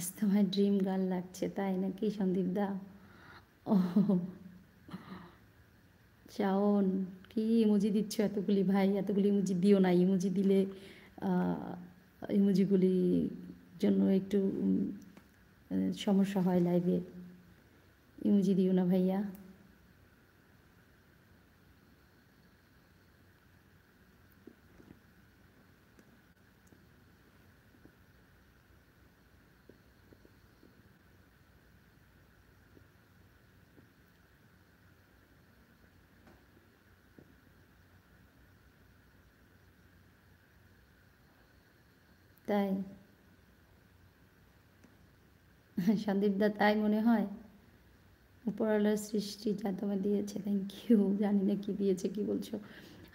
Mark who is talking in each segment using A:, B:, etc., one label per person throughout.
A: আজ তোমার dream girl লাগছে তাই নাকি সন্দীপ দা? ও শাওন, কি ইমোজি দিচ্ছ এতগুলি ভাই? এতগুলি ইমোজি দিও না। ইমোজি দিলে ইমোজিগুলি জন্য একটু সমস্যা হয় লাইভে। ইমোজি দিও না ভাইয়া। তাই সন্দীপ দা, তাই মনে হয়? উপরওয়ালার সৃষ্টি যা তোমার দিয়েছে, থ্যাংক ইউ। জানি না কি দিয়েছে, কি বলছো?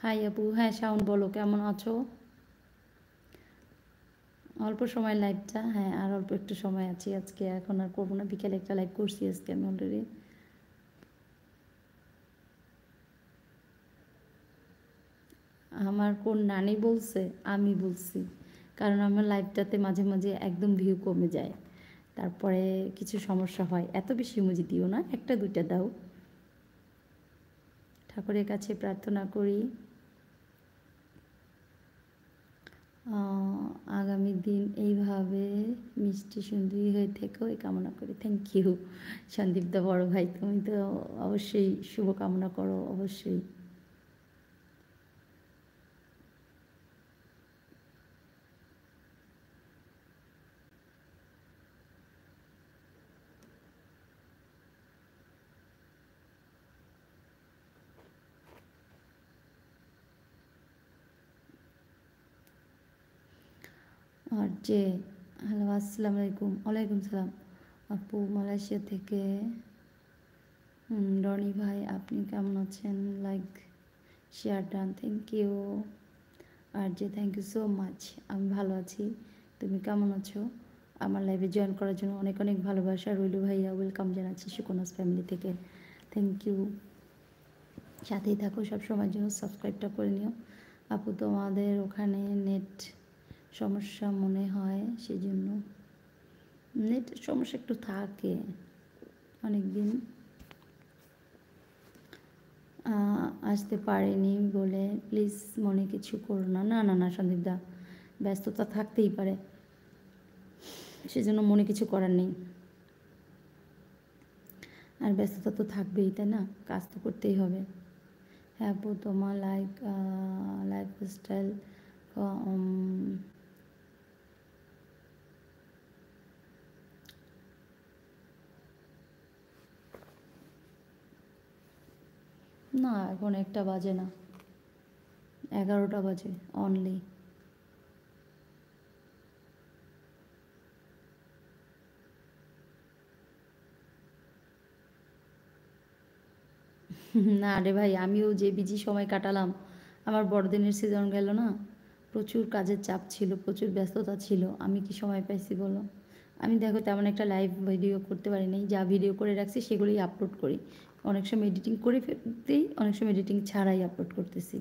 A: হাই আপু। হ্যাঁ শাওন, বলো কেমন আছো? অল্প সময় লাইভটা, হ্যাঁ আর অল্প একটু সময় আছি আজকে, এখন আর করবো না। বিকেলে একটা লাইভ করছি আজকে আমি অলরেডি। আমার কোন নানি বলছে? আমি বলছি, কারণ আমার লাইভটাতে মাঝে মাঝে একদম ভিউ কমে যায়, তারপরে কিছু সমস্যা হয়। এত বেশি ইমোজি দিও না, একটা দুইটা দাও। ঠাকুরের কাছে প্রার্থনা করি আগামী দিন এইভাবে মিষ্টি সুন্দরী হয়ে থেকো, এই কামনা করি। থ্যাংক ইউ সন্দীপ দা, বড় ভাই। তুমি তো অবশ্যই শুভকামনা করো, অবশ্যই। আর যে হ্যালো, আসসালামু আলাইকুম। ওয়ালাইকুম সালাম আপু, মালয়েশিয়া থেকে। রনি ভাই, আপনি কেমন আছেন? Like share done, thank you. আর যে থ্যাংক ইউ সো মাচ। আমি ভালো আছি, তুমি কেমন আছো? আমার লাইভে জয়েন করার জন্য অনেক অনেক ভালোবাসা রইল ভাইয়া। ওয়েলকাম জানাচ্ছি সুকনাস ফ্যামিলি থেকে, থ্যাংক ইউ। সাথেই থাকো সব সময়ের জন্য, সাবস্ক্রাইবটা করে নিও। আপু তোমাদের ওখানে নেট সমস্যা মনে হয়, সেজন্য। নেটের সমস্যা একটু থাকে অনেক দিন, আসতে পারেনি বলে প্লিজ মনে কিছু করো না। না না না সন্দীপ দা, ব্যস্ততা থাকতেই পারে, সেজন্য মনে কিছু করার নেই। আর ব্যস্ততা তো থাকবেই, তাই না? কাজ তো করতেই হবে। হ্যাঁ আপু, তোমার লাইফস্টাইল না, এখন একটা বাজে না, 11টা বাজে অনলি। না রে ভাই, আমিও যে বিজি সময় কাটালাম, আমার বড়দিনের সিজন গেল না, প্রচুর কাজের চাপ ছিল, প্রচুর ব্যস্ততা ছিল, আমি কি সময় পাইছি বলো? আমি দেখো তেমন একটা লাইভ ভিডিও করতে পারি নাই, যা ভিডিও করে রাখছি সেগুলোই আপলোড করি। অনেক সময় এডিটিং করে ফেলতেই, অনেক সময় এডিটিং ছাড়াই আপলোড করতেছি।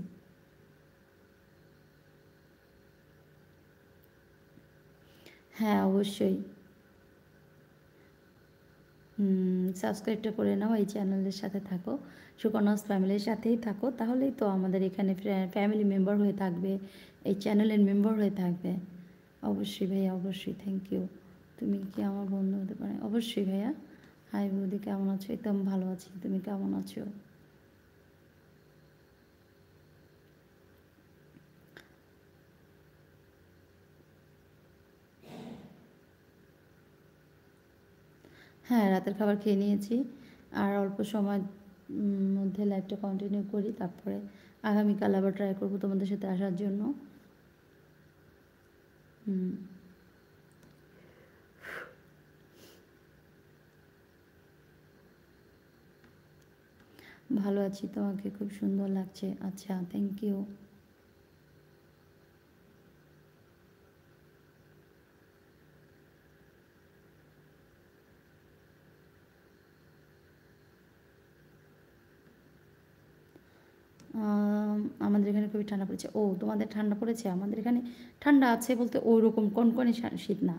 A: হ্যাঁ অবশ্যই, সাবস্ক্রাইবটা করে নাও, এই চ্যানেলের সাথে থাকো, সুকন্যাস ফ্যামিলির সাথেই থাকো, তাহলেই তো আমাদের এখানে ফ্যামিলি মেম্বার হয়ে থাকবে, এই চ্যানেলের মেম্বার হয়ে থাকবে। অবশ্যই ভাইয়া, অবশ্যই, থ্যাংক ইউ। তুমি কি আমার বন্ধু হতে পারে? অবশ্যই ভাইয়া। হাই বৌদি, কেমন আছো? একদম ভালো আছি, তুমি কেমন আছো? হ্যাঁ রাতের খাবার খেয়ে নিয়েছি, আর অল্প সময় মধ্যে লাইভটা কন্টিনিউ করি, তারপরে আগামীকাল আবার ট্রাই করবো তোমাদের সাথে আসার জন্য। হুম, ভালো আছি, তোমাকে খুব সুন্দর লাগছে। আচ্ছা, থ্যাংক ইউ। আমাদের এখানে খুবই ঠান্ডা পড়েছে। ও তোমাদের ঠান্ডা পড়েছে? আমাদের এখানে ঠান্ডা আছে বলতে ওই রকম কনকনে শীত না,